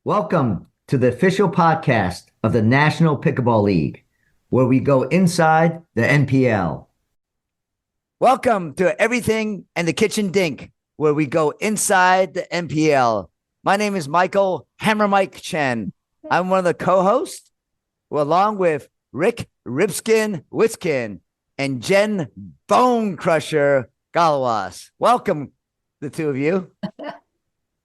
Welcome to the official podcast of the National Pickleball League, where we go inside the NPL. Welcome to Everything and the Kitchen Dink, where we go inside the NPL. My name is Michael Hammer Mike Chen. I'm one of the co-hosts, along with Rick Ribskin Witsken and Jen Bone Crusher Gallwas. Welcome, the two of you.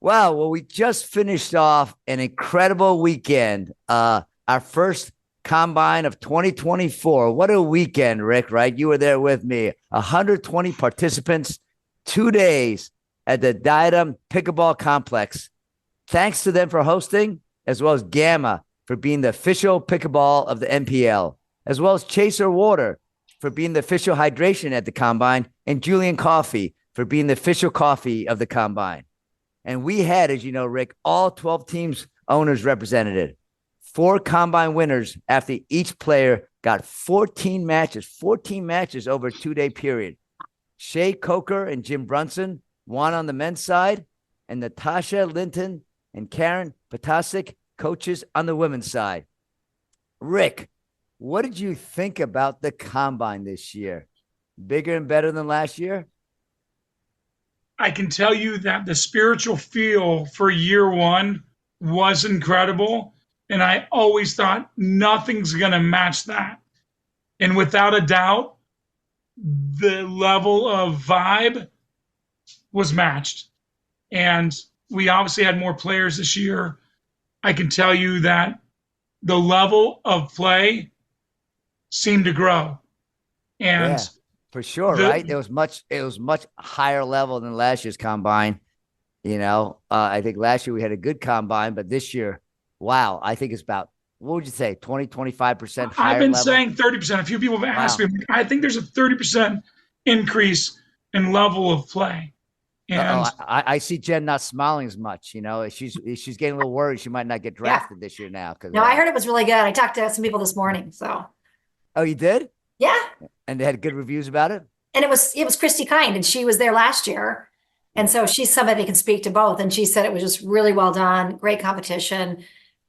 Wow. Well, we just finished off an incredible weekend. Our first combine of 2024. What a weekend, Rick, right? You were there with me. 120 participants, 2 days at the Diadem Pickleball Complex. Thanks to them for hosting, as well as Gamma for being the official pickleball of the NPL, as well as Chaser Water for being the official hydration at the combine, and Julian Coffee for being the official coffee of the combine. And we had, as you know, Rick, all 12 teams owners represented. 4 combine winners after each player got 14 matches over a 2-day period. Shay Coker and Jim Brunson won on the men's side, and Natasha Linton and Karen Potasic coaches on the women's side. Rick, what did you think about the combine this year? Bigger and better than last year? I can tell you that the spiritual feel for year one was incredible. And I always thought nothing's going to match that. And without a doubt, the level of vibe was matched. And we obviously had more players this year. I can tell you that the level of play seemed to grow. And yeah. For sure, right? It was much higher level than last year's combine. You know, I think last year we had a good combine, but this year, wow, I think it's about, what would you say, 20, 25% higher I've been level? saying 30%. A few people have asked me. I think there's a 30% increase in level of play. And I see Jen not smiling as much. You know, she's getting a little worried she might not get drafted this year now. No, I heard it was really good. I talked to some people this morning. So. Oh, you did? Yeah. And they had good reviews about it? And it was Christy Kind, and she was there last year. And so she's somebody that can speak to both. And she said it was just really well done, great competition,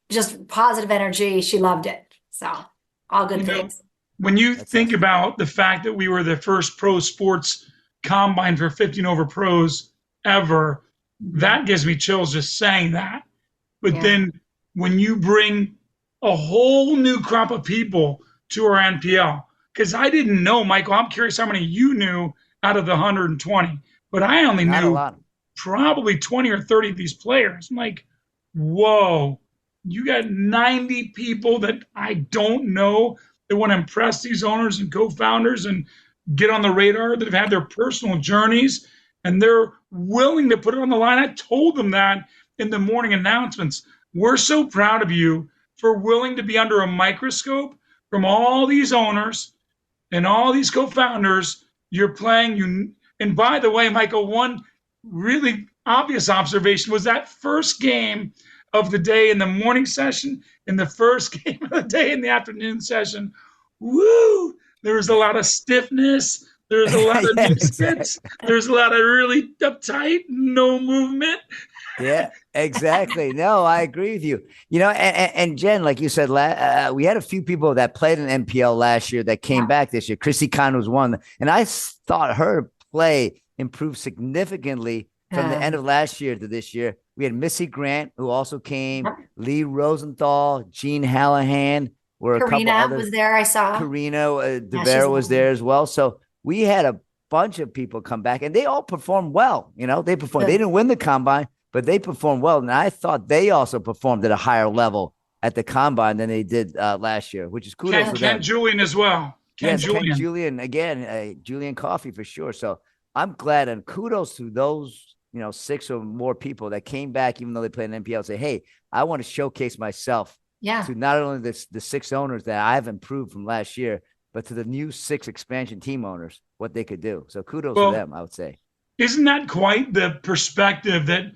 just positive energy. She loved it. So all good things. When you think about the fact that we were the first pro sports combine for 15 over pros ever, that gives me chills just saying that. But then when you bring a whole new crop of people to our NPL, because I didn't know, Michael, I'm curious how many you knew out of the 120, but I only knew probably 20 or 30 of these players. I'm like, whoa, you got 90 people that I don't know that want to impress these owners and co-founders and get on the radar, that have had their personal journeys, and they're willing to put it on the line. I told them that in the morning announcements. We're so proud of you for willing to be under a microscope from all these owners and all these co-founders. You're playing. And by the way, Michael, one really obvious observation was that first game of the day in the morning session and the first game of the day in the afternoon session. Woo! There was a lot of stiffness. There's a lot of misfits. There's a lot of really uptight, no movement. Yeah, exactly. No, I agree with you. You know, and Jen, like you said, we had a few people that played in NPL last year that came back this year. Chrissy Khan was one, and I thought her play improved significantly from the end of last year to this year. We had Missy Grant, who also came, Lee Rosenthal, Jean Hallahan, were a couple others. Was there, I saw. Karina DeVera was there as well. So we had a bunch of people come back, and they all performed well. You know, they performed. They didn't win the combine, but they performed well. And I thought they also performed at a higher level at the combine than they did last year, which is kudos to them. Ken Julian as well. Ken Julian again, Julian Coffee for sure. So I'm glad, and kudos to those, 6 or more people that came back, even though they played in NPL, and say, hey, I want to showcase myself to not only the 6 owners that I've improved from last year, but to the new 6 expansion team owners, what they could do. So kudos to them, I would say. Isn't that quite the perspective that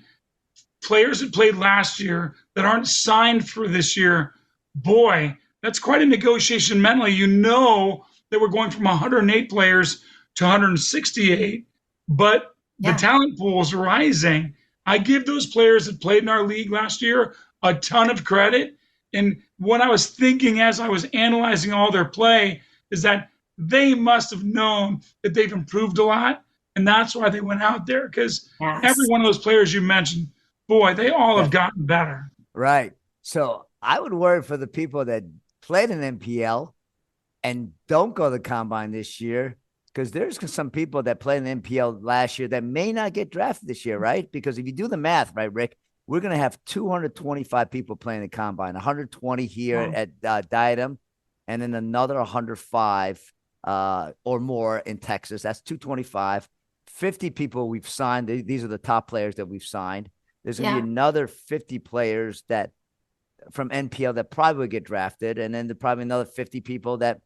players that played last year that aren't signed for this year? Boy, that's quite a negotiation mentally. You know that we're going from 108 players to 168, but the talent pool is rising. I give those players that played in our league last year a ton of credit. And what I was thinking as I was analyzing all their play is that they must have known that they've improved a lot. And that's why they went out there, because every one of those players you mentioned, boy, they all have gotten better. Right. So I would worry for the people that played in NPL and don't go to the combine this year, because there's some people that played in NPL last year that may not get drafted this year, right? Because if you do the math, right, Rick, we're going to have 225 people playing the combine, 120 here at Diadem, and then another 105 or more in Texas. That's 225. 50 people we've signed. These are the top players that we've signed. There's going to be another 50 players that from NPL that probably would get drafted, and then there's probably another 50 people that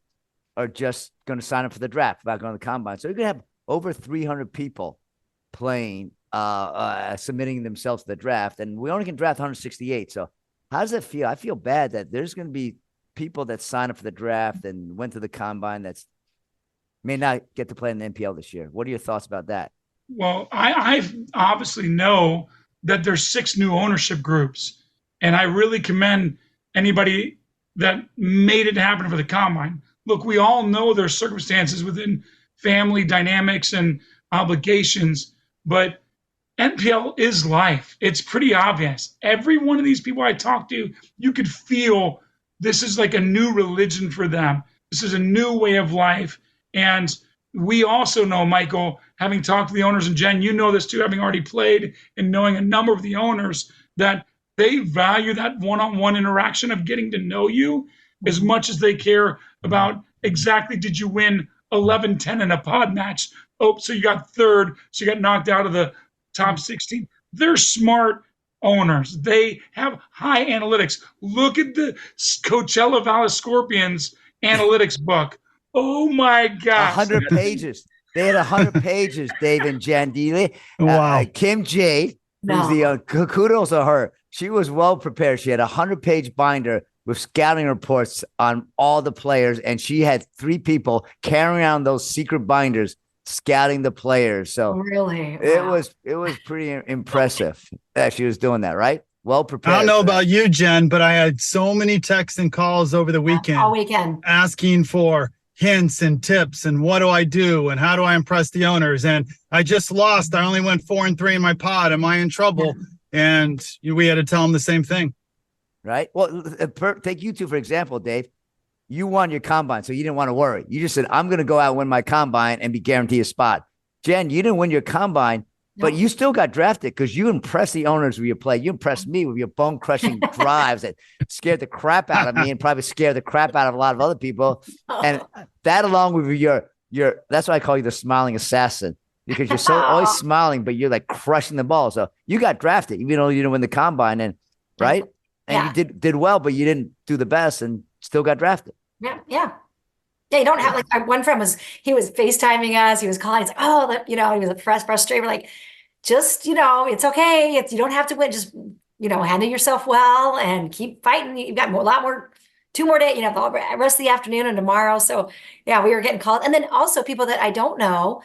are just going to sign up for the draft without going to the combine. So you're going to have over 300 people playing, submitting themselves to the draft, and we only can draft 168. So how does it feel? I feel bad that there's going to be people that sign up for the draft and went to the combine that's may not get to play in the NPL this year. What are your thoughts about that? Well, I obviously know that there's 6 new ownership groups, and I really commend anybody that made it happen for the combine. Look, we all know there's circumstances within family dynamics and obligations, but NPL is life. It's pretty obvious. Every one of these people I talk to, you could feel this is like a new religion for them. This is a new way of life. And we also know, Michael, having talked to the owners, and Jen, you know this too, having already played and knowing a number of the owners, that they value that one-on-one interaction of getting to know you as much as they care about exactly did you win 11-10 in a pod match. Oh, so you got third, so you got knocked out of the top 16. They're smart owners. They have high analytics. Look at the Coachella Valley Scorpions analytics book. Oh my gosh. 100 pages. They had 100 pages, Dave and Jen. Wow. Kim J, who's the kudos to her. She was well prepared. She had a 100-page binder with scouting reports on all the players, and she had 3 people carrying around those secret binders scouting the players. So really, it was pretty impressive that she was doing that, right? Well prepared. I don't know about you, Jen, but I had so many texts and calls over the weekend, all weekend, asking for hints and tips and what do I do and how do I impress the owners? And I just lost. I only went 4-3 in my pod. Am I in trouble? And we had to tell them the same thing. Right. Well, take you two, for example, Dave. You won your combine, so you didn't want to worry. You just said, I'm going to go out and win my combine and be guaranteed a spot. Jen, you didn't win your combine, but you still got drafted because you impressed the owners with your play. You impressed me with your bone-crushing drives that scared the crap out of me and probably scared the crap out of a lot of other people. And that, along with your that's why I call you the smiling assassin, because you're so always smiling, but you're like crushing the ball. So you got drafted, even though you didn't win the combine, and right? And you did well, but you didn't do the best and still got drafted. Yeah. You don't have, like, one friend was FaceTiming us. He was calling. He's like, oh, he was frustrated. We're like, just, it's okay. You don't have to win. Just, handle yourself well and keep fighting. You've got two more days, the rest of the afternoon and tomorrow. So yeah, we were getting called. And then also people that I don't know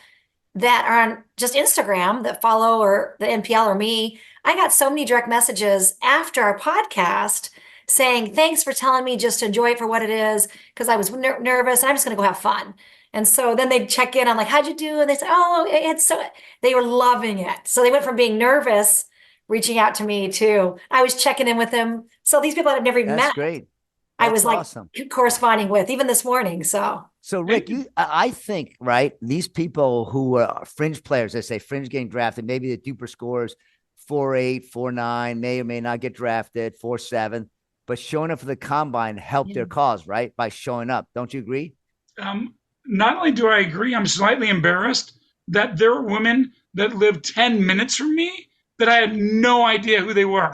that are on just Instagram that follow or the NPL or me. I got so many direct messages after our podcast saying, thanks for telling me just to enjoy it for what it is, because I was nervous. I'm just going to go have fun. And so then they'd check in on, like, how'd you do? And they said, they were loving it. So they went from being nervous, reaching out to me to, I was checking in with them. So these people I've never even met. That's great. That's I was awesome. Corresponding with even this morning. So Rick, I think, right, these people who are fringe players, they say fringe getting drafted, maybe the duper scores 4.8, 4.9, may or may not get drafted, 4.7, but showing up for the combine helped their cause, right? By showing up. Don't you agree? Not only do I agree, I'm slightly embarrassed that there are women that live 10 minutes from me that I had no idea who they were.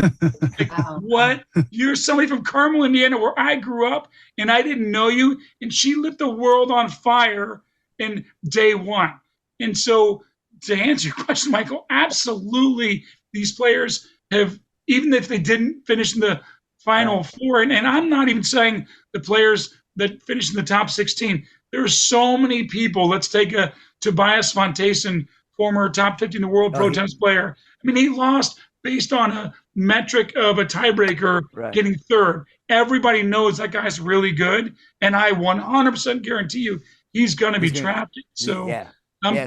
Like, what? You're somebody from Carmel, Indiana, where I grew up, and I didn't know you, and she lit the world on fire in day one. And so, to answer your question, Michael, absolutely, these players have, even if they didn't finish in the Final Four, and I'm not even saying the players that finished in the top 16, there are so many people. Let's take a Tobias Fontason, former top 50 in the world pro tennis player. I mean, he lost based on a metric of a tiebreaker getting third. Everybody knows that guy's really good, and I 100% guarantee you he's going to be drafted. So,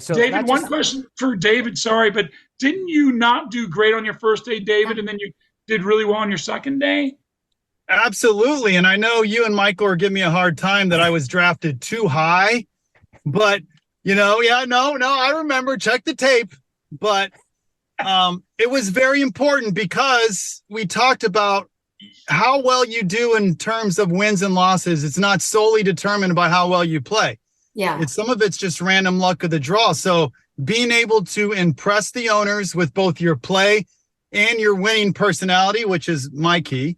so David, one question for David. Sorry, but didn't you not do great on your first day, David, and then you did really well on your second day? Absolutely. And I know you and Michael are giving me a hard time that I was drafted too high, but I remember, check the tape, but it was very important because we talked about how well you do in terms of wins and losses. It's not solely determined by how well you play. Yeah. Some of it's just random luck of the draw. So being able to impress the owners with both your play and your winning personality, which is my key.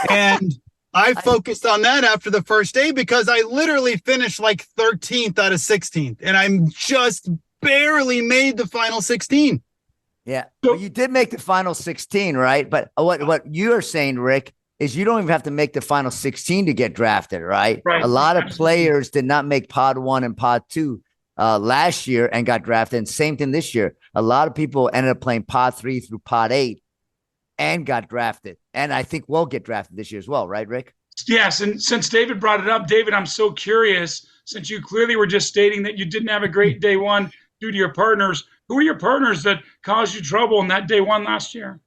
And I focused on that after the first day because I literally finished like 13th out of 16th, and I just barely made the final 16. Yeah, well, you did make the final 16, right? But what you're saying, Rick, is you don't even have to make the final 16 to get drafted, right? Right. A lot of players did not make pod 1 and pod 2 last year and got drafted, and same thing this year. A lot of people ended up playing pod 3 through pod 8 and got drafted. And I think we'll get drafted this year as well, right, Rick? Yes, and since David brought it up, David, I'm so curious, since you clearly were just stating that you didn't have a great day one due to your partners. Who were your partners that caused you trouble in that day one last year?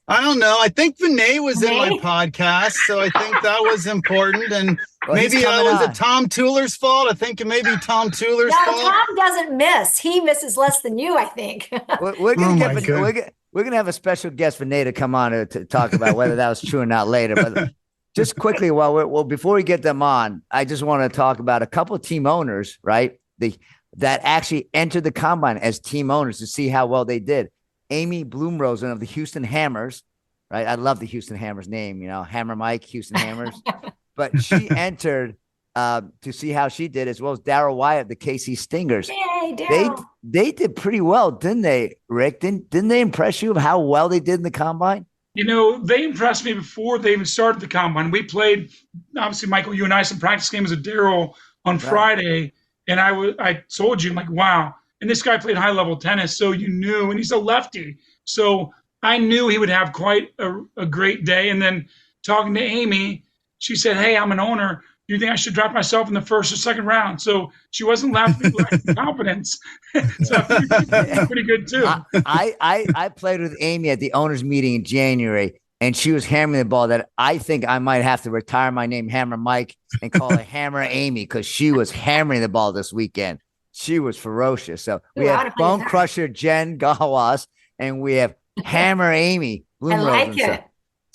I don't know. I think Vinay was in my podcast, so I think that was important. And maybe was it Tom Tueler's fault? I think it may be Tom Tueler's fault. Tom doesn't miss. He misses less than you, I think. We're gonna have a special guest, Vinay, to come on to talk about whether that was true or not later. But just quickly, before we get them on, I just want to talk about a couple of team owners, right? That actually entered the combine as team owners to see how well they did. Amy Bloomrosen of the Houston Hammers, right? I love the Houston Hammers name, Hammer Mike, Houston Hammers. But she entered to see how she did, as well as Darryl Wyatt, the KC Stingers. Yay, Darryl. They did pretty well, didn't they, Rick? Didn't they impress you of how well they did in the combine? They impressed me before they even started the combine. We played, obviously, Michael, you and I, some practice games with Darryl on Friday, and I told you, I'm like, wow. And this guy played high-level tennis, so you knew, and he's a lefty. So I knew he would have quite a great day. And then talking to Amy, she said, hey, I'm an owner. Do you think I should draft myself in the first or second round? So she wasn't lacking confidence. So pretty good, too. I played with Amy at the owners meeting in January, and she was hammering the ball that I think I might have to retire my name Hammer Mike and call it Hammer Amy, because she was hammering the ball this weekend. She was ferocious. So we have Bone Crusher Chen Gallwas, and we have Hammer Amy. I like it.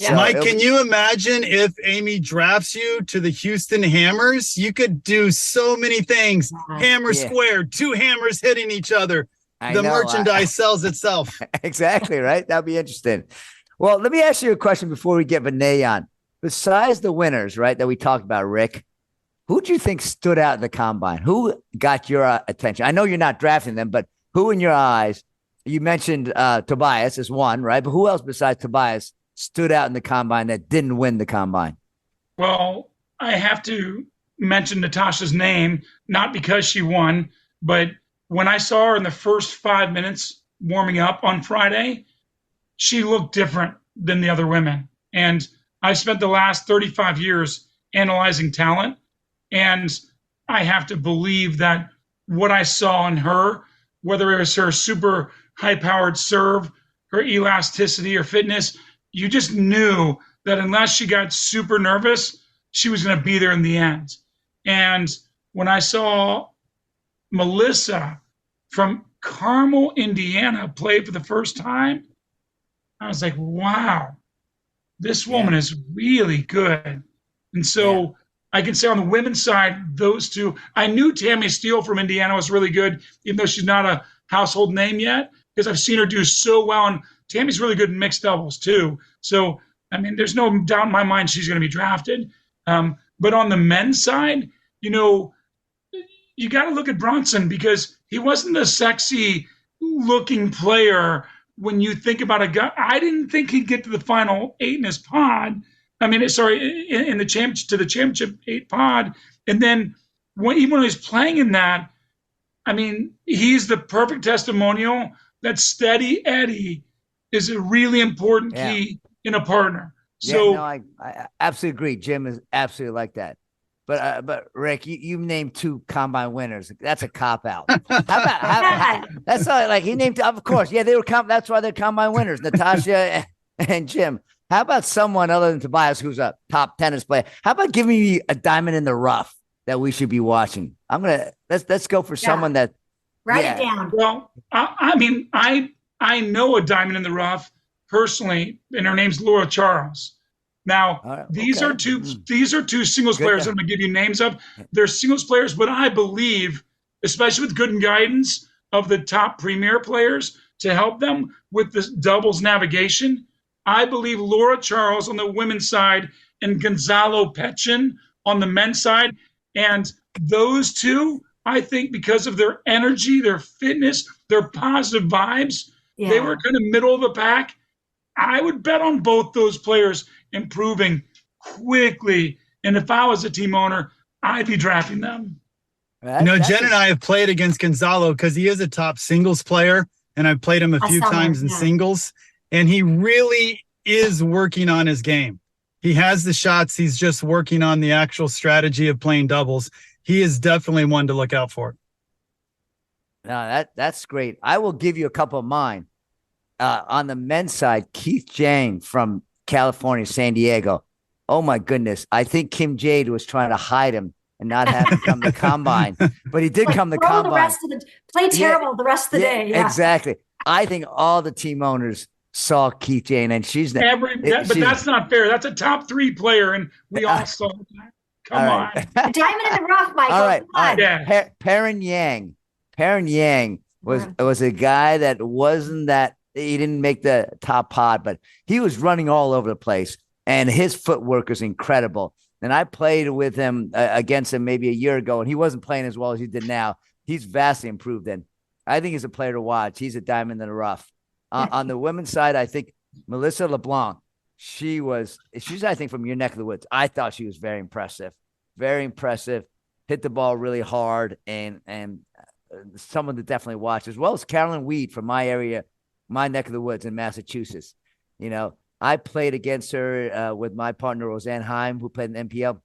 So Mike, can you imagine if Amy drafts you to the Houston Hammers? You could do so many things. Hammer squared, two hammers hitting each other. The merchandise sells itself. Exactly, right? That'd be interesting. Well, let me ask you a question before we get Vinay on. Besides the winners, right, that we talked about, Rick, who do you think stood out in the combine? Who got your attention? I know you're not drafting them, but who in your eyes, you mentioned Tobias as one, right? But who else besides Tobias stood out in the combine that didn't win the combine? Well, I have to mention Natasha's name, not because she won, but when I saw her in the first 5 minutes warming up on Friday, she looked different than the other women. And I spent the last 35 years analyzing talent. And I have to believe that what I saw in her, whether it was her super high-powered serve, her elasticity or fitness, you just knew that unless she got super nervous, she was going to be there in the end. And when I saw Melissa from Carmel, Indiana, play for the first time, I was like, wow, this woman is really good. And so I can say on the women's side, those two, I knew Tammy Steele from Indiana was really good, even though she's not a household name yet, because I've seen her do so well. And Tammy's really good in mixed doubles too. So, I mean, there's no doubt in my mind she's going to be drafted. But on the men's side, you got to look at Bronson, because he wasn't a sexy looking player. When you think about a guy, I didn't think he'd get to the final 8 in his pod. I mean, in the championship 8 pod. And then even when he was playing in that, I mean, he's the perfect testimonial that Steady Eddie is a really important key in a partner. So I absolutely agree. Jim is absolutely like that. But Rick, you named 2 combine winners. That's a cop out. That's all, like he named, of course. Yeah, they were that's why they're combine winners, Natasha and Jim. How about someone other than Tobias, who's a top tennis player? How about giving me a diamond in the rough that we should be watching? Let's go for someone that write it down. Well, I mean, I know a diamond in the rough personally, and her name's Laura Charles. Now, these are two singles players I'm going to give you names of. They're singles players, but I believe, especially with good guidance of the top premier players to help them with the doubles navigation, I believe Laura Charles on the women's side and Gonzalo Pechin on the men's side. And those two, I think because of their energy, their fitness, their positive vibes, they were kind of middle of the pack. I would bet on both those players improving quickly. And if I was a team owner, I'd be drafting them. Jen and I have played against Gonzalo because he is a top singles player, and I've played him a few times in singles, and he really is working on his game. He has the shots. He's just working on the actual strategy of playing doubles. He is definitely one to look out for. No, that's great. I will give you a couple of mine. On the men's side, Keith Jang from California, San Diego. Oh my goodness. I think Kim Jade was trying to hide him and not have him come to combine, but he did come to combine. Play terrible the rest of the day. Yeah. Exactly. I think all the team owners saw Keith Jane, and she's but that's not fair. That's a top 3 player, and we all saw that. Come on. A diamond in the rough, Michael. All right. Yeah. Perrin Yang was a guy that wasn't that. He didn't make the top pod, but he was running all over the place, and his footwork was incredible. And I played with him against him maybe a year ago, and he wasn't playing as well as he did now. He's vastly improved, and I think he's a player to watch. He's a diamond in the rough. On the women's side, I think Melissa LeBlanc, she's I think from your neck of the woods. I thought she was very impressive, hit the ball really hard, and someone to definitely watch, as well as Carolyn Weed from my area, my neck of the woods in Massachusetts. I played against her with my partner, Roseanne Heim, who played in the NPL,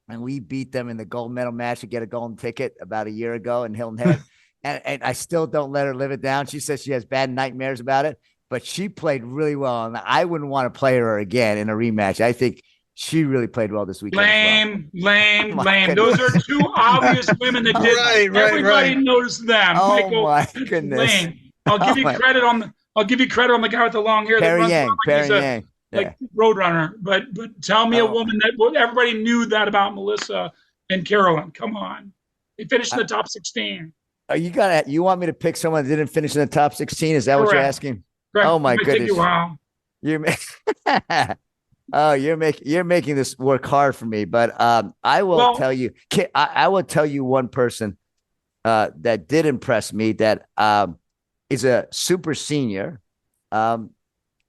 and we beat them in the gold medal match to get a golden ticket about a year ago in Hilton Head. and I still don't let her live it down. She says she has bad nightmares about it, but she played really well, and I wouldn't want to play her again in a rematch. I think she really played well this weekend. Lame. Those are 2 obvious women that did. Everybody knows them. Oh, Michael, my goodness. Lame. I'll give you credit on the guy with the long hair that runs around like Roadrunner. But tell me a woman that everybody knew that about Melissa and Carolyn. Come on, they finished in the top 16. You want me to pick someone that didn't finish in the top 16? Is that what you're asking? Correct. Oh my goodness! You're making this work hard for me. But I will tell you. I will tell you one person that did impress me. That is a super senior. One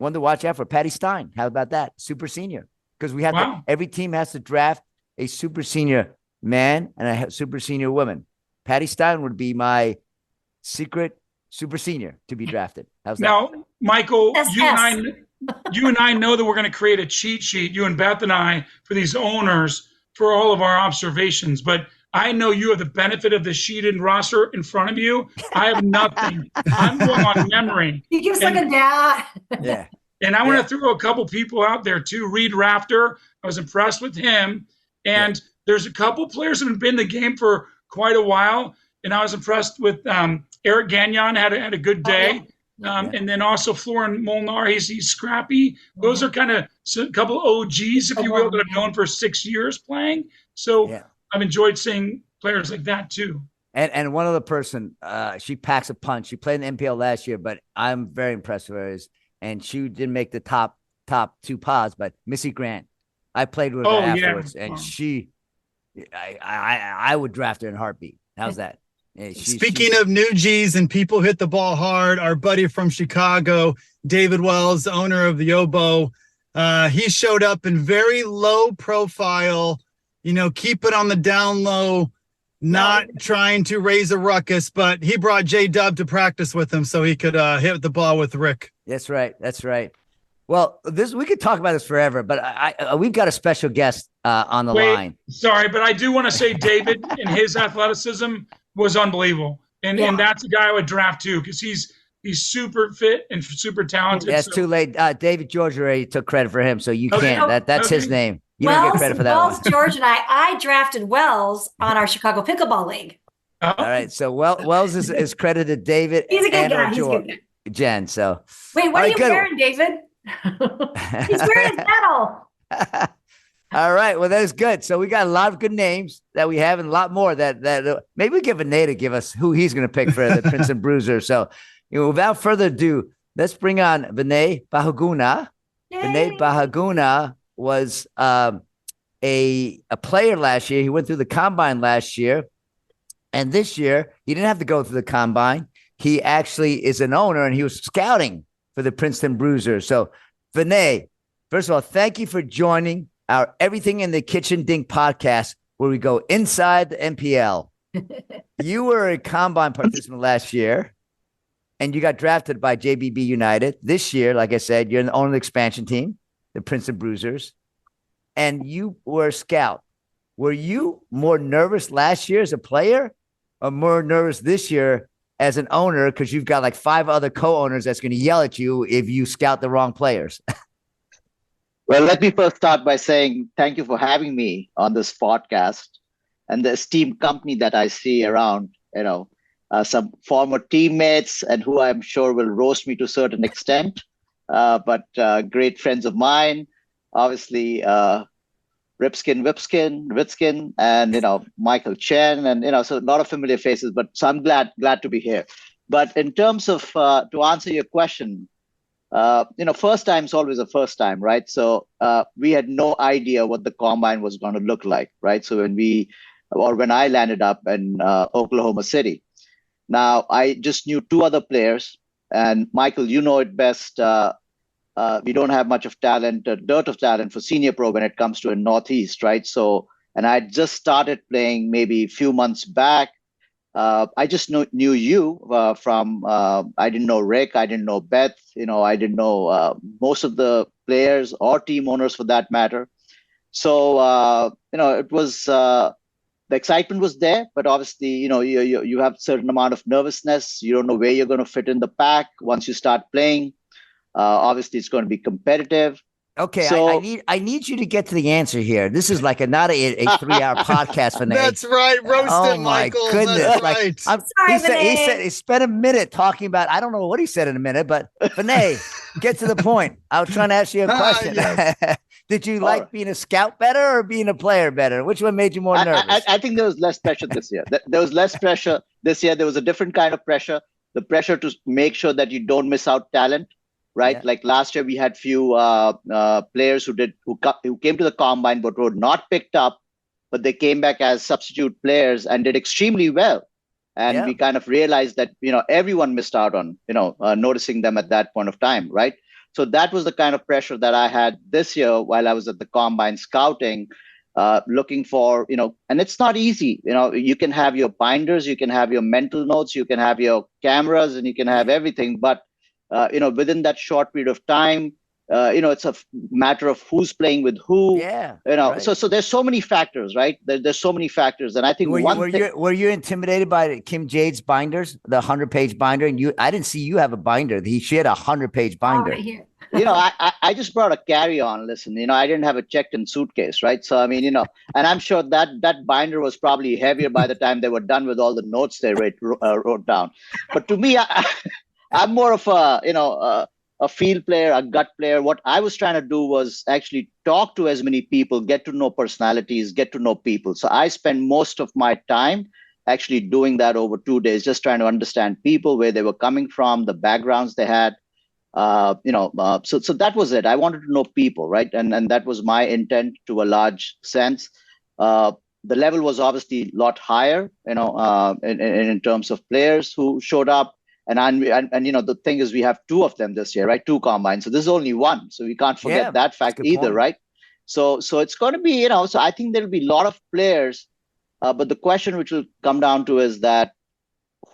to watch out for, Patty Stein. How about that? Super senior. Because we have every team has to draft a super senior man and a super senior woman. Patty Stein would be my secret super senior to be drafted. How's that? Now, Michael, you and I know that we're going to create a cheat sheet, you and Beth and I, for these owners for all of our observations. But I know you have the benefit of the sheeted roster in front of you. I have nothing. I'm going on memory. He gives like a dad. Yeah. And I want to throw a couple people out there too. Reed Rafter, I was impressed with him. And there's a couple players that have been in the game for quite a while. And I was impressed with Eric Gagnon, had a good day. And then also Florin Molnar, he's scrappy. Those are kind of a couple of OGs, if you will, that I've known for 6 years playing. So I've enjoyed seeing players like that too. And one other person, she packs a punch. She played in the NPL last year, but I'm very impressed with her. And she didn't make the top 2 pods, but Missy Grant, I played with her afterwards, and I would draft her in a heartbeat. How's that? Speaking of new G's and people hit the ball hard, our buddy from Chicago, David Wells, owner of the Oboe, he showed up in very low profile, keep it on the down low, not trying to raise a ruckus, but he brought J-Dub to practice with him so he could hit the ball with Rick. That's right. That's right. Well, we could talk about this forever, but we've got a special guest on the line. Sorry, but I do want to say David and his athleticism was unbelievable. And that's a guy I would draft too, because he's super fit and super talented. That's too late. David George already took credit for him, so you can't. That's his name. You don't get credit for that Wells, one. George and I drafted Wells on our Chicago Pickleball League. Oh. All right, so Wells is credited David. He's a good guy. He's a good guy. Jen. So wait, what are you wearing, David? He's wearing his medal. All right. Well, that's good. So we got a lot of good names that we have and a lot more that maybe we give Vinay to give us who he's going to pick for the Princeton Bruisers. So, without further ado, let's bring on Vinay Bahuguna. Yay. Vinay Bahuguna was a player last year. He went through the combine last year. And this year, he didn't have to go through the combine. He actually is an owner, and he was scouting for the Princeton Bruisers. So, Vinay, first of all, thank you for joining our Everything in the Kitchen Dink podcast, where we go inside the NPL. You were a combine participant last year, and you got drafted by JBB United. This year, like I said, you're in the owner of the expansion team, the Princeton Bruisers, and you were a scout. Were you more nervous last year as a player or more nervous this year as an owner because you've got like 5 other co-owners that's going to yell at you if you scout the wrong players? Well, let me first start by saying thank you for having me on this podcast and the esteemed company that I see around, some former teammates and who I'm sure will roast me to a certain extent, but great friends of mine, obviously Witsken, and, Michael Chen, and, so a lot of familiar faces, but so I'm glad to be here. But in terms of, to answer your question, first time is always a first time, right? So we had no idea what the combine was going to look like, right? So when I landed up in Oklahoma City, now I just knew 2 other players, and Michael, you know it best. We don't have much of talent, dearth of talent for senior pro when it comes to a Northeast, right? So, and I just started playing maybe a few months back. I just knew you from, I didn't know Rick, I didn't know Beth, I didn't know most of the players or team owners for that matter. So, it was, the excitement was there, but obviously, you have a certain amount of nervousness. You don't know where you're going to fit in the pack once you start playing. Obviously, it's going to be competitive. Okay, so, I need you to get to the answer here. This is like not a 3-hour podcast, Vinay. That's right, roast him, Michael. Goodness. That's right. He spent a minute talking about, I don't know what he said in a minute, but Vinay, get to the point. I was trying to ask you a question. Yes. Did you like being a scout better or being a player better? Which one made you more nervous? I think there was less pressure this year. There was less pressure this year. There was a different kind of pressure. The pressure to make sure that you don't miss out talent. Right, yeah. Like last year, we had few players who came to the combine but were not picked up, but they came back as substitute players and did extremely well. And we kind of realized that everyone missed out on noticing them at that point of time, right? So that was the kind of pressure that I had this year while I was at the combine scouting, looking for and it's not easy. You can have your binders, you can have your mental notes, you can have your cameras, and you can have everything, but within that short period of time, it's a matter of who's playing with who. Yeah. Right. So there's so many factors, right? There's so many factors, and I think were you intimidated by Kim Jade's binders, the 100-page binder? And I didn't see you have a binder. She had a 100-page binder. I just brought a carry-on. Listen, I didn't have a checked-in suitcase, right? So I mean, and I'm sure that binder was probably heavier by the time they were done with all the notes they wrote down. But to me, I'm more of a field player, a gut player. What I was trying to do was actually talk to as many people, get to know personalities, get to know people. So I spend most of my time actually doing that over 2 days, just trying to understand people, where they were coming from, the backgrounds they had. So that was it. I wanted to know people, right? And that was my intent to a large sense. The level was obviously a lot higher, in terms of players who showed up. And the thing is, we have 2 of them this year, right? 2 combines. So this is only 1. So we can't forget that fact either, point. Right? So it's going to be, so I think there'll be a lot of players. But the question which will come down to is that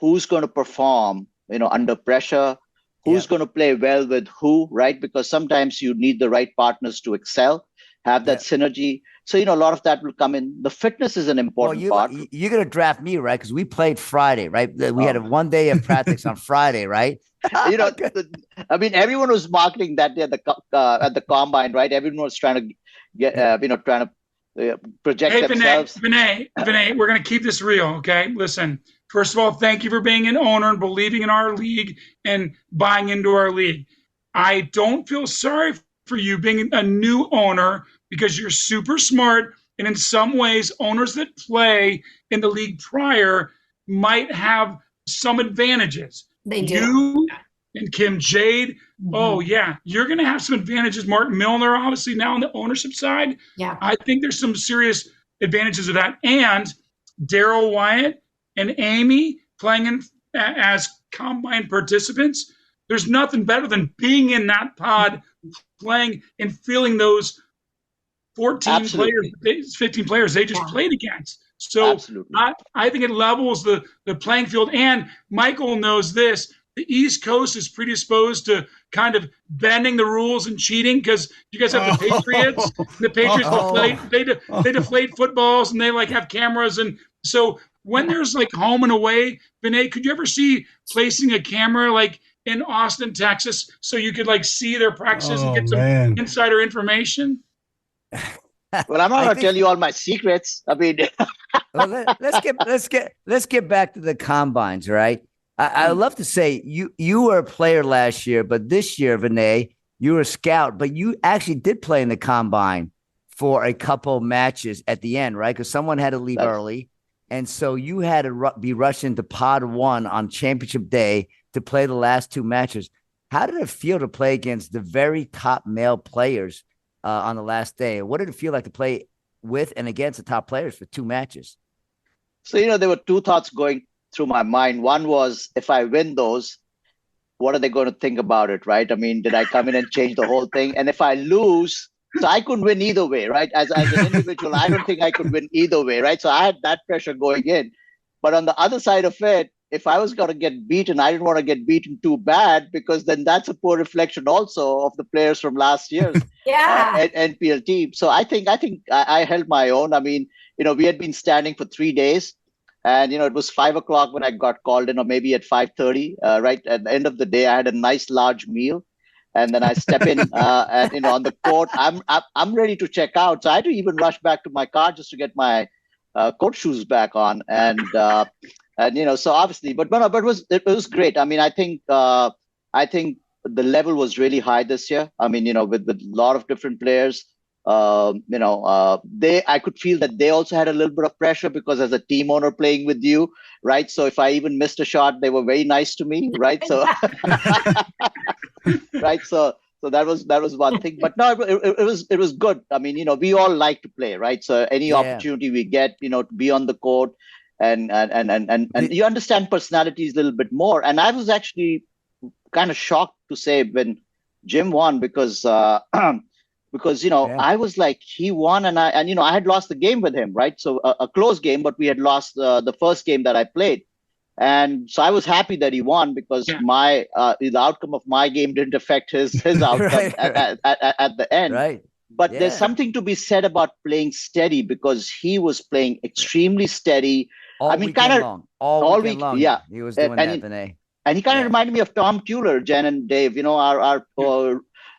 who's going to perform, under pressure, who's going to play well with who, right? Because sometimes you need the right partners to excel, have that synergy. So, a lot of that will come in. The fitness is an important part. You're going to draft me, right? Because we played Friday, right? We had a 1 day of practice on Friday, right? Everyone was marketing that day at the combine, right? Everyone was trying to get, trying to project themselves. Vinay, we're going to keep this real, okay? Listen, first of all, thank you for being an owner and believing in our league and buying into our league. I don't feel sorry for you being a new owner because you're super smart. And in some ways, owners that play in the league prior might have some advantages. They do. You and Kim Jade, oh yeah, you're going to have some advantages. Mark Milner, obviously now on the ownership side. Yeah, I think there's some serious advantages of that. And Daryl Wyatt and Amy playing as combine participants. There's nothing better than being in that pod, playing and feeling those 14 players, 15 players they just played against. So I think it levels the playing field. And Michael knows this. The East Coast is predisposed to kind of bending the rules and cheating because you guys have the Patriots. The Patriots they deflate footballs and they have cameras. And so when there's home and away, Vinay, could you ever see placing a camera in Austin, Texas, so you could see their practices and get some insider information? Well, I'm not going to tell you all my secrets. Well, let's get back to the combines, right? I love to say you were a player last year, but this year, Vinay, you were a scout, but you actually did play in the combine for a couple matches at the end, right? Because someone had to leave early, and so you had to be rushed into pod 1 on championship day to play the last 2 matches. How did it feel to play against the very top male players on the last day? What did it feel like to play with and against the top players for 2 matches? So, there were 2 thoughts going through my mind. One was, if I win those, what are they going to think about it, right? Did I come in and change the whole thing? And if I lose, so I couldn't win either way, right? As an individual, I don't think I could win either way, right? So I had that pressure going in. But on the other side of it, if I was going to get beaten, I didn't want to get beaten too bad, because then that's a poor reflection also of the players from last year's NPL team. So I think I held my own. We had been standing for 3 days, and it was 5 o'clock when I got called in, or maybe at 5:30. Right at the end of the day, I had a nice large meal, and then I step in, and on the court, I'm ready to check out. So I had to even rush back to my car just to get my court shoes back on, and so obviously, but it was great. I think the level was really high this year. With a lot of different players. I could feel that they also had a little bit of pressure, because as a team owner playing with you, right? So if I even missed a shot, they were very nice to me, right? So, right. So that was one thing. But no, it was good. We all like to play, right? So any opportunity we get, to be on the court. And you understand personalities a little bit more. And I was actually kind of shocked to say when Jim won, because I was like, he won, and I had lost the game with him, right? So a close game, but we had lost the first game that I played, and so I was happy that he won, because the outcome of my game didn't affect his outcome at the end, right? But there's something to be said about playing steady, because he was playing extremely steady. All weekend long. Yeah, he was doing that, Vinay. And he kind of reminded me of Tom Tueller, Jen and Dave. Our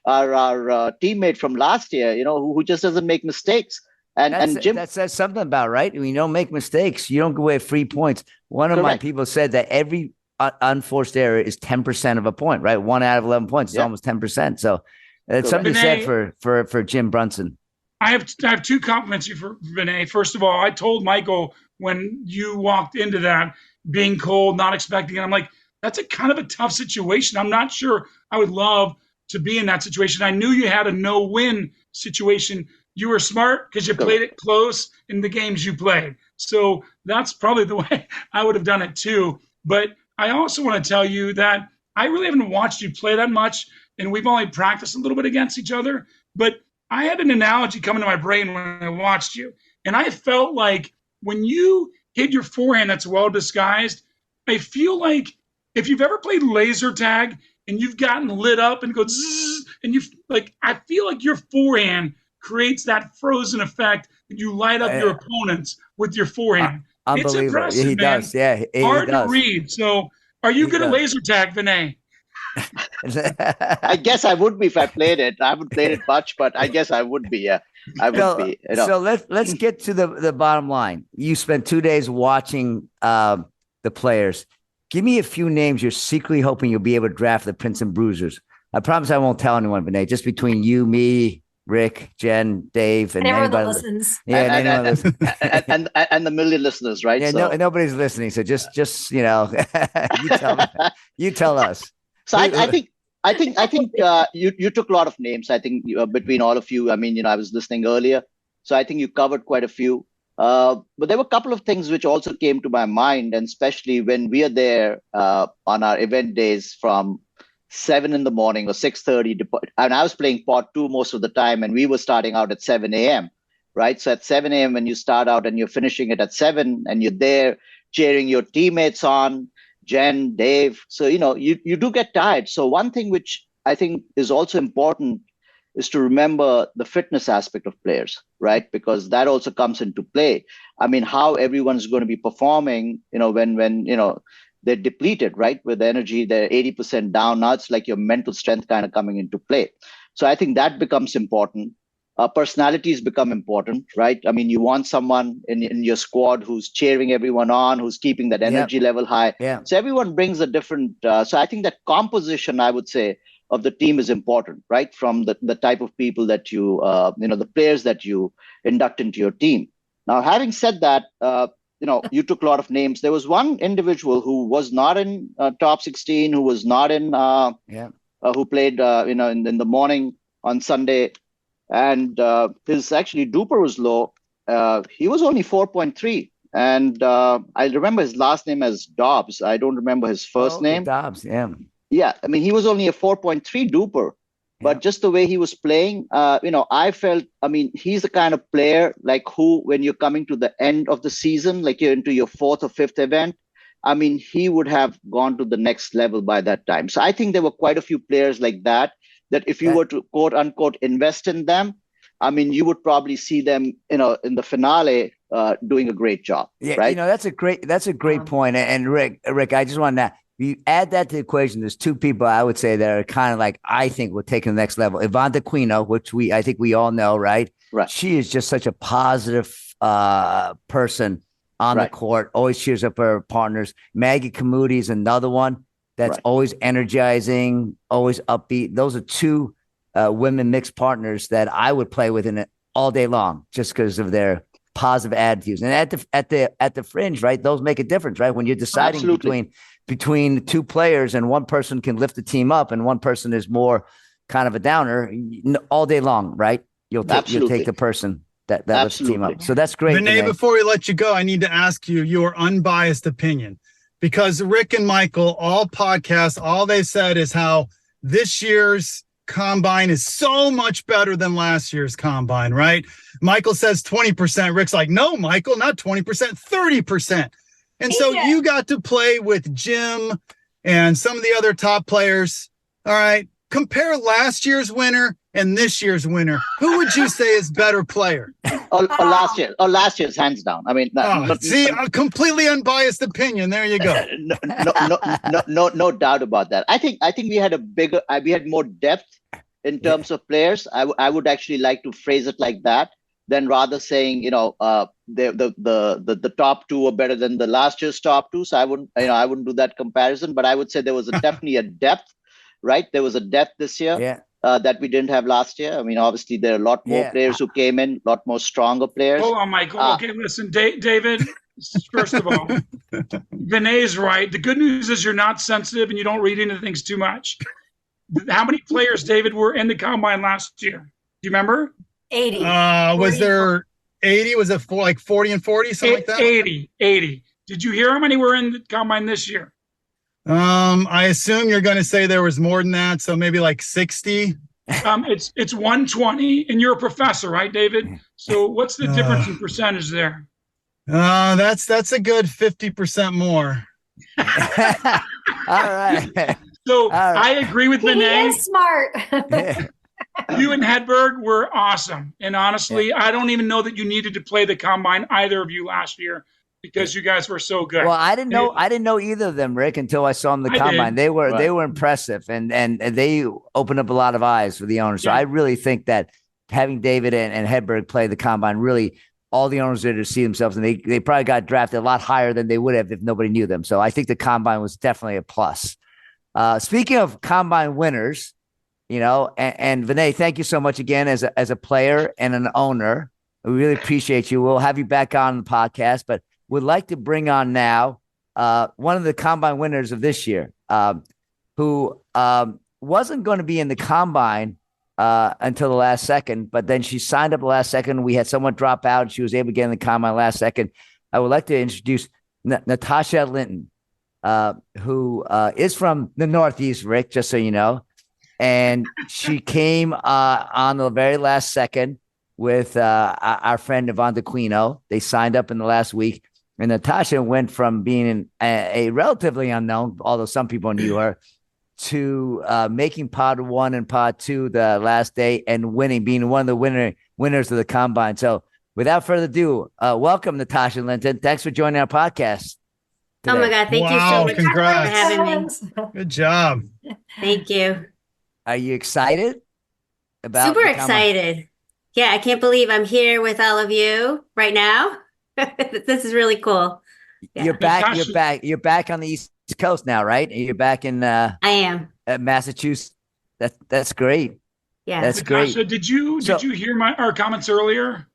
teammate from last year. Who just doesn't make mistakes. And Jim, that says something about, right? When you don't make mistakes, you don't go away free points. One of my people said that every unforced error is 10% of a point, right? 1 out of 11 points is almost 10%. So it's something Vinay, said for Jim Brunson. I have 2 compliments you for Vinay. First of all, I told Michael when you walked into that, being cold, not expecting it, I'm like, that's a kind of a tough situation. I'm not sure I would love to be in that situation. I knew you had a no-win situation. You were smart because you played it close in the games you played. So that's probably the way I would have done it too. But I also want to tell you that I really haven't watched you play that much, and we've only practiced a little bit against each other. But I had an analogy come into my brain when I watched you, and I felt like when you hit your forehand that's well disguised, I feel like if you've ever played laser tag and you've gotten lit up and go zzz, and you like, I feel like your forehand creates that frozen effect that you light up your opponents with your forehand. It's Unbelievable. impressive, He man. does. Yeah. He Hard does. to read. So are you good at laser tag, Vinay? I guess I would be if I played it. I haven't played it much, but I guess I would be. Yeah, I would be. You know. So let's get to the bottom line. You spent 2 days watching the players. Give me a few names you're secretly hoping you'll be able to draft the Princeton Bruisers. I promise I won't tell anyone, Vinay. Just between you, me, Rick, Jen, Dave, and everyone anybody that listens. Yeah, and the million listeners, right? Yeah, so. nobody's listening. So just you tell us. So I think you took a lot of names. I think between all of you, I mean, I was listening earlier, so I think you covered quite a few. But there were a couple of things which also came to my mind, and especially when we are there on our event days from 7 in the morning or 6:30. And I was playing pot 2 most of the time, and we were starting out at 7 a.m. Right? So at 7 a.m. when you start out and you're finishing it at 7, and you're there cheering your teammates on. Jen, Dave. So, you do get tired. So one thing which I think is also important is to remember the fitness aspect of players, right? Because that also comes into play. I mean, how everyone's going to be performing, when they're depleted, right? With energy, they're 80% down. Now it's like your mental strength kind of coming into play. So I think that becomes important. Personalities become important, right? I mean, you want someone in your squad who's cheering everyone on, who's keeping that energy level high. Yeah. So everyone brings a different. So I think that composition, I would say, of the team is important, right? From the type of people that you, the players that you induct into your team. Now, having said that, you took a lot of names. There was one individual who was not in top 16, who was not in, who played, in the morning on Sunday. And his actually duper was low. He was only 4.3. And I remember his last name as Dobbs. I don't remember his first name. Dobbs, yeah. Yeah, I mean, he was only a 4.3 duper. But just the way he was playing, I felt, I mean, he's the kind of player like who, when you're coming to the end of the season, like you're into your 4th or 5th event, I mean, he would have gone to the next level by that time. So I think there were quite a few players like that if you were to quote unquote invest in them, I mean, you would probably see them, in the finale doing a great job. Yeah, right? That's a great point. And Rick, I just want to, you add that to the equation. There's 2 people I would say that are kind of like, I think will take to the next level. Yvonne D'Aquino, which I think we all know, right? Right. She is just such a positive person on the court, always cheers up her partners. Maggie Kamudi is another one that's always energizing, always upbeat. Those are 2 women mixed partners that I would play with in it all day long, just because of their positive attitudes. And at the fringe, right? Those make a difference, right? When you're deciding between 2 players and one person can lift the team up and one person is more kind of a downer all day long, right? You'll take the person that lifts the team up. So that's great. Vinay, before we let you go, I need to ask you your unbiased opinion. Because Rick and Michael, all podcasts, all they said is how this year's combine is so much better than last year's combine, right? Michael says 20%. Rick's like, no, Michael, not 20%, 30%. And so you got to play with Jim and some of the other top players. All right. Compare last year's winner and this year's winner. Who would you say is better player? Last year's hands down. I mean, a completely unbiased opinion. There you go. No doubt about that. I think we had we had more depth in terms of players. I would actually like to phrase it like that, than rather saying, the top 2 are better than the last year's top 2. So I wouldn't do that comparison, but I would say there was definitely a depth, right? There was a depth this year. That we didn't have last year. I mean, obviously, there are a lot more players who came in, a lot more stronger players. Hold on, Michael. Okay, listen, David, first of all, Vinay's right. The good news is you're not sensitive and you don't read into things too much. How many players, David, were in the combine last year? Do you remember? 80. Was there 80? Was it like 40 and 40, something like that? 80. Did you hear how many were in the combine this year? I assume you're going to say there was more than that, so maybe like 60. It's 120, and you're a professor, right, David? So what's the difference in percentage there? That's a good 50% more. All right. So All right. I agree with He Vinay. is smart. Yeah. You and Hedberg were awesome. And honestly, I don't even know that you needed to play the combine, either of you, last year, because you guys were so good. Well, I didn't know either of them, Rick, until I saw them in the I combine. did. They Right. were impressive, and they opened up a lot of eyes for the owners. So Yeah. I really think that having David and Hedberg play the combine, really all the owners there to see themselves, and they probably got drafted a lot higher than they would have if nobody knew them. So I think the combine was definitely a plus. Speaking of combine winners, and Vinay, thank you so much again as a player and an owner. We really appreciate you. We'll have you back on the podcast, but would like to bring on now one of the combine winners of this year, who wasn't going to be in the combine until the last second, but then she signed up the last second. We had someone drop out, and she was able to get in the combine last second. I would like to introduce Natasha Linton, who is from the Northeast, Rick, just so you know. And she came on the very last second with our friend Yvonne DeQuino. They signed up in the last week. And Natasha went from being a relatively unknown, although some people knew her, to making pod 1 and pod 2 the last day and winning, being one of the winners of the combine. So without further ado, welcome, Natasha Linton. Thanks for joining our podcast today. Oh my God. Thank you Wow, so much congrats. for having me. Good job. Thank you. Are you excited about Super the combine? excited. Yeah, I can't believe I'm here with all of you right now. This is really cool. Yeah. You're back. Natasha- You're back on the East Coast now, right? You're back in I am. Massachusetts. That's great. Yeah. That's great. Natasha, did you hear our comments earlier?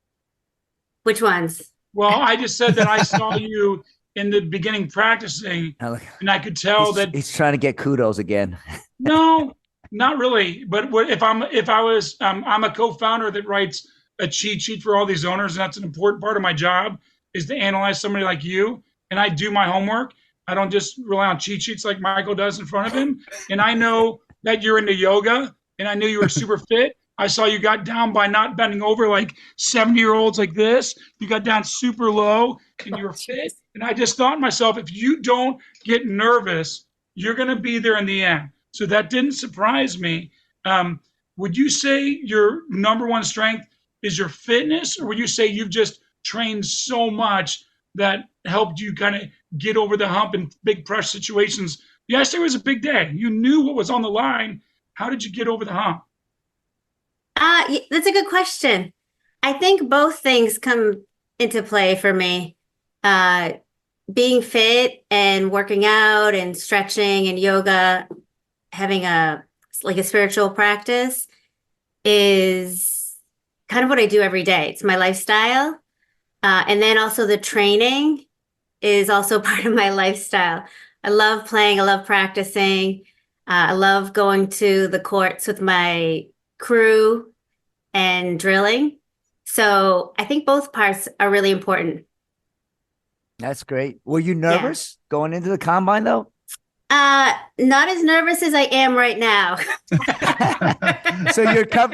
Which ones? Well, I just said that I saw you in the beginning practicing, and I could tell that he's trying to get kudos again. no, not really. But I'm a co-founder that writes a cheat sheet for all these owners, and that's an important part of my job is to analyze somebody like you. And I do my homework. I don't just rely on cheat sheets like Michael does in front of him. And I know that you're into yoga, and I knew you were super fit. I saw you got down by not bending over like 70-year-olds like this. You got down super low, and you were fit. And I just thought to myself, if you don't get nervous, you're going to be there in the end. So that didn't surprise me. Would you say your number one strength is your fitness, or would you say you've just trained so much that helped you kind of get over the hump in big pressure situations? Yesterday was a big day. You knew what was on the line. How did you get over the hump? That's a good question. I think both things come into play for me. Being fit and working out and stretching and yoga, having a spiritual practice is kind of what I do every day. It's my lifestyle. And then also the training is also part of my lifestyle. I love playing. I love practicing. I love going to the courts with my crew and drilling. So I think both parts are really important. That's great. Were you nervous going into the combine though? Not as nervous as I am right now. So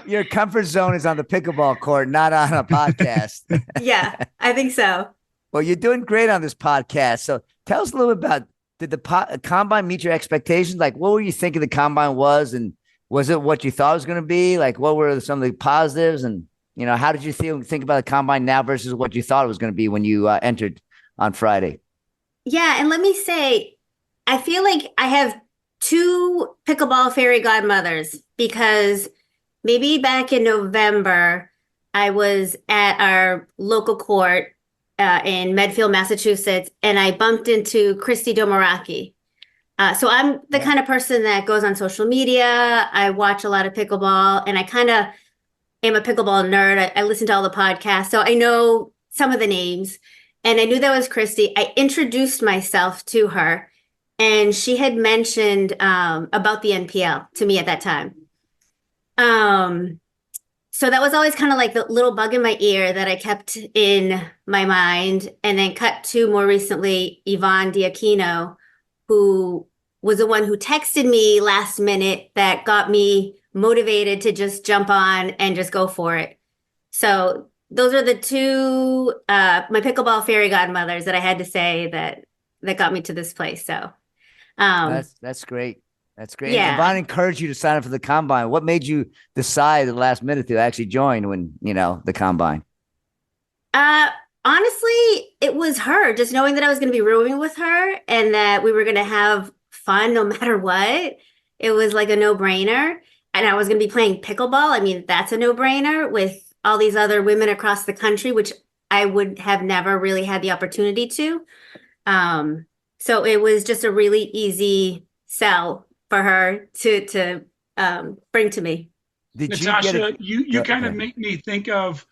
your comfort zone is on the pickleball court, not on a podcast. Yeah, I think so. Well, you're doing great on this podcast. So tell us a little bit about, did the combine meet your expectations? Like, what were you thinking the combine was, and was it what you thought it was going to be? Like, what were some of the positives, and how did you think about the combine now versus what you thought it was going to be when you entered on Friday? Yeah, and let me say, I feel like I have two pickleball fairy godmothers, because maybe back in November, I was at our local court in Medfield, Massachusetts, and I bumped into Christy Domoraki. So I'm the kind of person that goes on social media. I watch a lot of pickleball, and I kind of am a pickleball nerd. I listen to all the podcasts, so I know some of the names. And I knew that was Christy. I introduced myself to her, and she had mentioned about the NPL to me at that time. So that was always kind of like the little bug in my ear that I kept in my mind. And then cut to more recently, Yvonne Diakino, who was the one who texted me last minute that got me motivated to just jump on and just go for it. So those are the two, my pickleball fairy godmothers that I had to say that got me to this place. So That's great. That's great. Yeah. And Yvonne encouraged you to sign up for the combine. What made you decide at the last minute to actually join when, the combine? Honestly, it was her, just knowing that I was going to be rowing with her and that we were going to have fun no matter what. It was like a no-brainer. And I was going to be playing pickleball. I mean, that's a no-brainer with all these other women across the country, which I would have never really had the opportunity to. So it was just a really easy sell for her to bring to me. Natasha, you kind of make me think of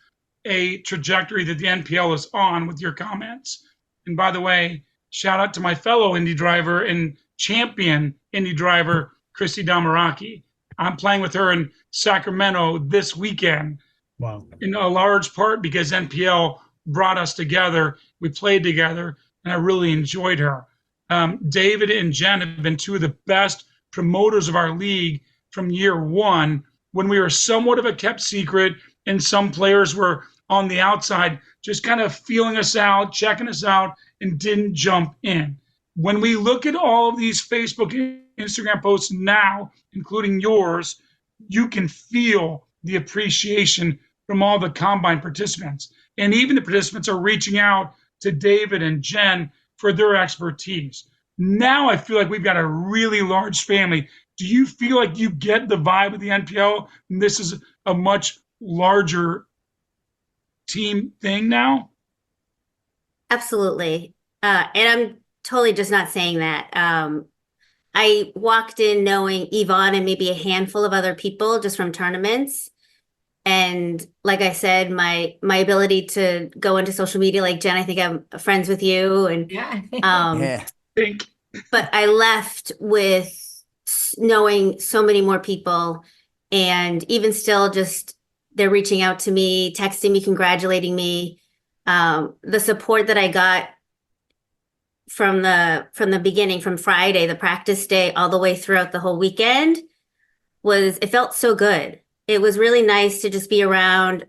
a trajectory that the NPL is on with your comments. And by the way, shout out to my fellow Indy driver and champion Indy driver, Christy Damaraki. I'm playing with her in Sacramento this weekend. Wow. In a large part because NPL brought us together. We played together, and I really enjoyed her. David and Jen have been two of the best promoters of our league from year one, when we were somewhat of a kept secret and some players were on the outside, just kind of feeling us out, checking us out, and didn't jump in. When we look at all of these Facebook and Instagram posts now, including yours, you can feel the appreciation from all the combine participants. And even the participants are reaching out to David and Jen for their expertise. Now I feel like we've got a really large family. Do you feel like you get the vibe of the NPL and this is a much larger team thing now? Absolutely. And I'm totally just not saying that. I walked in knowing Yvonne and maybe a handful of other people just from tournaments. And like I said, my ability to go into social media, like Jen, I think I'm friends with you. And Yeah. but I left with knowing so many more people, and even still, just they're reaching out to me, texting me, congratulating me. The support that I got from the beginning, from Friday, the practice day, all the way throughout the whole weekend, it felt so good. It was really nice to just be around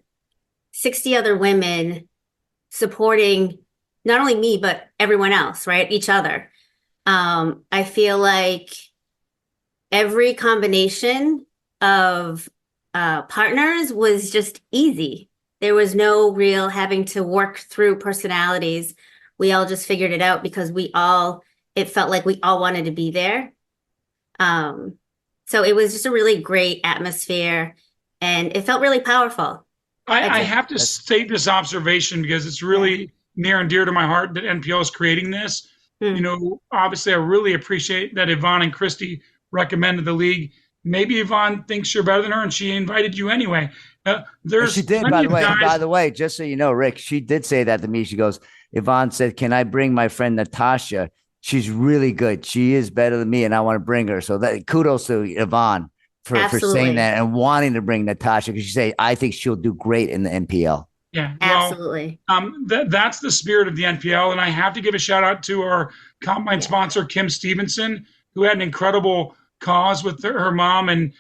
60 other women supporting not only me, but everyone else, right? Each other. I feel like every combination of partners was just easy. There was no real having to work through personalities. We all just figured it out because it felt like we all wanted to be there. So it was just a really great atmosphere, and it felt really powerful. I have to state this observation because it's really near and dear to my heart that NPL is creating this. Obviously I really appreciate that Yvonne and Christy recommended the league. Maybe Yvonne thinks you're better than her and she invited you anyway. She did, by the way, just so you know, Rick, she did say that to me. She goes, Yvonne said, can I bring my friend Natasha? She's really good. She is better than me and I want to bring her. So that kudos to Yvonne for saying that and wanting to bring Natasha, because she said, I think she'll do great in the NPL. Yeah, absolutely. That's the spirit of the NPL. And I have to give a shout out to our combine sponsor, Kim Stevenson, who had an incredible cause with her mom. And,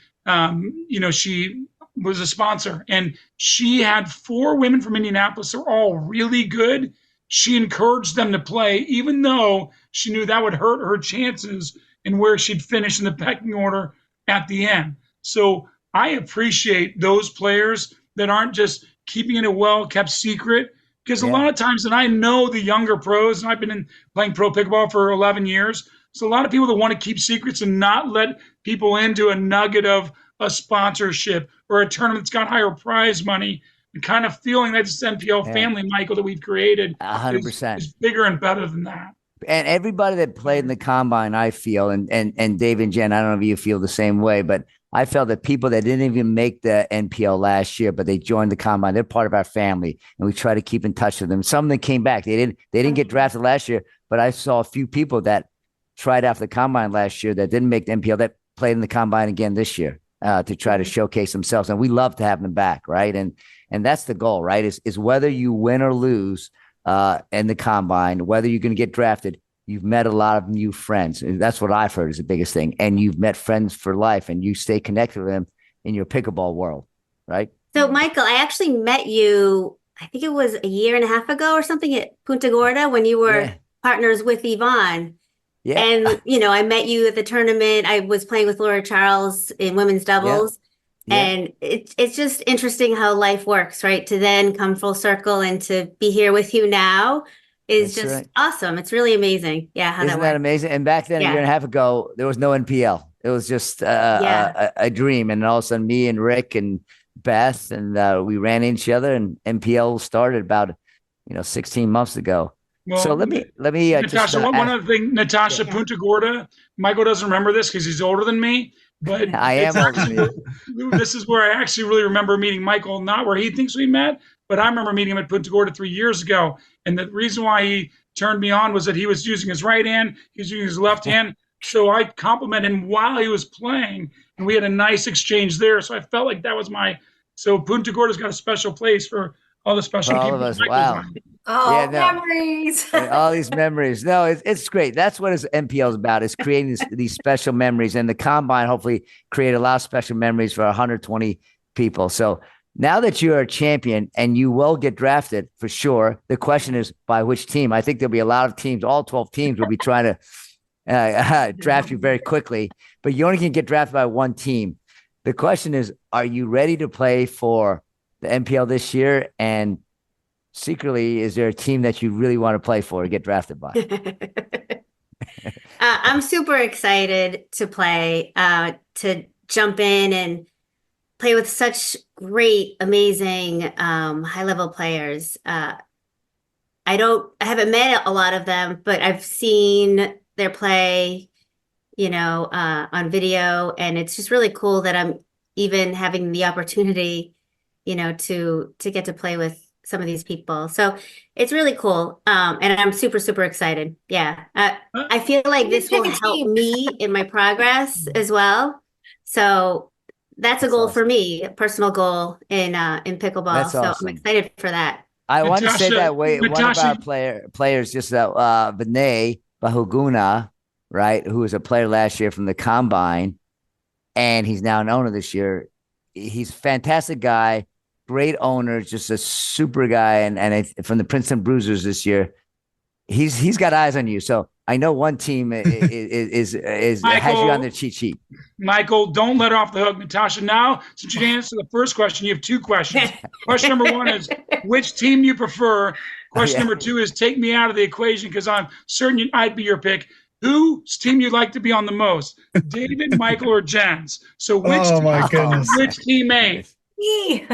she was a sponsor, and she had 4 women from Indianapolis. They're all really good. She encouraged them to play, even though she knew that would hurt her chances and where she'd finish in the pecking order at the end. So I appreciate those players that aren't just keeping it a well-kept secret, because a lot of times, and I know the younger pros, and I've been playing pro pickleball for 11 years, so a lot of people that want to keep secrets and not let people into a nugget of a sponsorship or a tournament that's got higher prize money, and kind of feeling that this NPL family, Michael, that we've created 100% is bigger and better than that. And everybody that played in the combine, I feel, and Dave and Jen, I don't know if you feel the same way, but I felt that people that didn't even make the NPL last year, but they joined the combine, they're part of our family, and we try to keep in touch with them. Some of them came back. They didn't get drafted last year, but I saw a few people that tried out for the combine last year that didn't make the NPL that played in the combine again this year to try to showcase themselves. And we love to have them back, right? And that's the goal, right? Is whether you win or lose in the combine, whether you're going to get drafted, you've met a lot of new friends. And that's what I've heard is the biggest thing. And you've met friends for life, and you stay connected with them in your pickleball world, right? So, Michael, I actually met you, I think it was a year and a half ago or something, at Punta Gorda when you were partners with Yvonne. Yeah. And, I met you at the tournament. I was playing with Laura Charles in women's doubles. Yeah. And it's just interesting how life works, right? To then come full circle and to be here with you now is That's just right. awesome. It's really amazing. Yeah, how Isn't that that works. amazing? And back then, a Yeah. year and a half ago, there was no NPL. It was just a dream. And all of a sudden, me and Rick and Beth and we ran into each other, and NPL started about 16 months ago. Well, so let me Natasha, one other thing, Natasha Yeah. Punta Gorda. Michael doesn't remember this because he's older than me, but I am older than you. this is where I actually really remember meeting Michael, not where he thinks we met, but I remember meeting him at Punta Gorda 3 years ago. And the reason why he turned me on was that he was using his right hand, he was using his left hand. So I complimented him while he was playing, and we had a nice exchange there. So I felt like that was so Punta Gorda's got a special place for all the special For all people. of us. Michael's Wow. on. Oh, Yeah, no. memories. And all these memories. No, it's great. That's what NPL is about, is creating these special memories. And the combine hopefully create a lot of special memories for 120 people. So now that you're a champion and you will get drafted for sure, the question is by which team? I think there'll be a lot of teams, all 12 teams will be trying to draft you very quickly, but you only can get drafted by one team. The question is, are you ready to play for the NPL this year? And secretly, is there a team that you really want to play for or get drafted by? I'm super excited to play, to jump in and play with such great, amazing, high-level players. I haven't met a lot of them, but I've seen their play, on video, and it's just really cool that I'm even having the opportunity, to get to play with some of these people. So it's really cool. And I'm super, super excited. Yeah. I feel like this will help me in my progress as well. So that's a goal for me, a personal goal in pickleball. That's so awesome. I'm excited for that. I want to say that way. One of Natasha- our players, just Vinay Bahuguna, right, who was a player last year from the combine, and he's now an owner this year. He's a fantastic guy, great owner, just a super guy, and from the Princeton Bruisers this year. He's got eyes on you. So I know one team is has you on their cheat sheet. Michael, don't let her off the hook. Natasha, now, since you didn't answer the first question, you have two questions. Question number one is, which team do you prefer? Question number two is, take me out of the equation because I'm certain I'd be your pick. Whose team you'd like to be on the most? David, Michael, or Jen's? So which teammate? Me.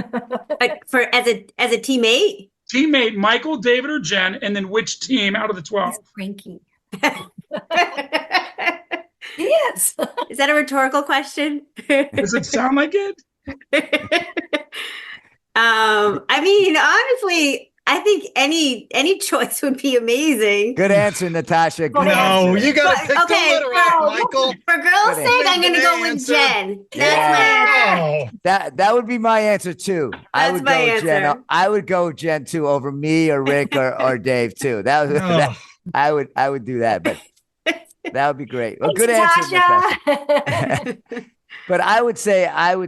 For as a teammate? Teammate, Michael, David, or Jen, and then which team out of the 12? He's cranky. Yes. Is that a rhetorical question? Does it sound like it? I mean, honestly, I think any choice would be amazing. Good answer, Natasha. Good No, answer. you got to pick the litter out, Michael. For girls' Good sake, I'm going to go answer. with Jen. That's Yeah. my answer. Oh, That would be my answer too. I That's would my go answer. Jen. I would go Jen too over me or Rick or Dave too. Oh. I would do that, but that would be great. Well, Thanks, good answer, Natasha. Natasha. But I would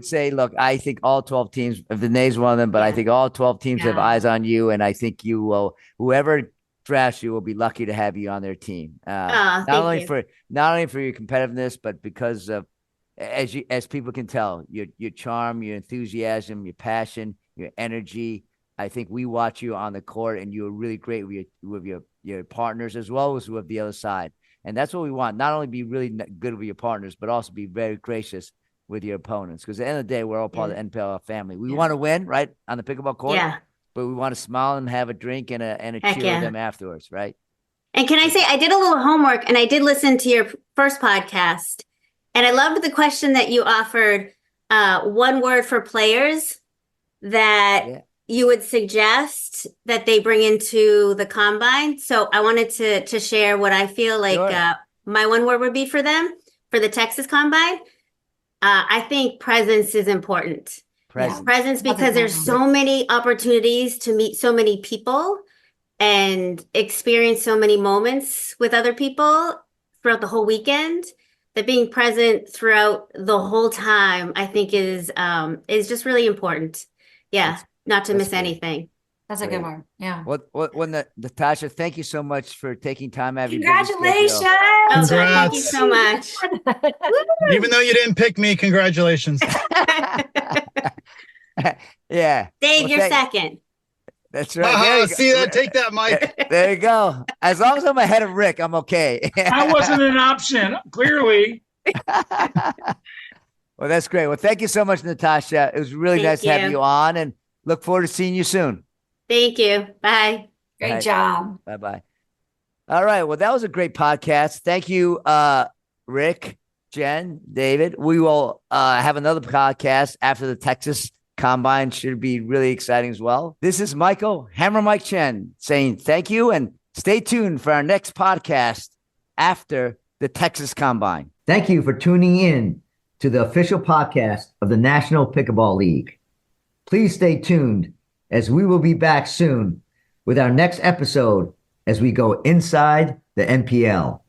say, look, I think all 12 teams, Vinay's one of them, but I think all 12 teams have Yeah. eyes on you, and I think you will. Whoever drafts you will be lucky to have you on their team. Not only for your competitiveness, but because of as people can tell, your charm, your enthusiasm, your passion, your energy. I think we watch you on the court, and you're really great with your partners as well as with the other side. And that's what we want. Not only be really good with your partners, but also be very gracious with your opponents. Because at the end of the day, we're all part of the NPL family. We want to win, right, on the pickleball court. Yeah. But we want to smile and have a drink and a Heck cheer yeah. with them afterwards, right? And can I say, I did a little homework and I did listen to your first podcast. And I loved the question that you offered, one word for players that you would suggest that they bring into the combine. So I wanted to share what I feel like my one word would be for them for the Texas combine. I think presence is important. Presence because there's so many opportunities to meet so many people and experience so many moments with other people throughout the whole weekend, that being present throughout the whole time, I think is just really important. Yeah. Not to miss anything. That's a Great. good one. Yeah. Natasha, thank you so much for taking time out of your busy Congratulations. schedule. Oh, thank you Congrats. so much. Even though you didn't pick me, congratulations. Yeah. Dave, Well, you're second. That's right. There you go. See that? Take that, Mike. There you go. As long as I'm ahead of Rick, I'm okay. That wasn't an option, clearly. Well, that's great. Well, thank you so much, Natasha. It was really Thank nice to have you. you on, and look forward to seeing you soon. Thank you. Bye. Great Right. job. Bye-bye. All right. Well, that was a great podcast. Thank you, Rick, Jen, David. We will have another podcast after the Texas Combine. Should be really exciting as well. This is Michael Hammer Mike Chen saying thank you, and stay tuned for our next podcast after the Texas Combine. Thank you for tuning in to the official podcast of the National Pickleball League. Please stay tuned as we will be back soon with our next episode as we go inside the NPL.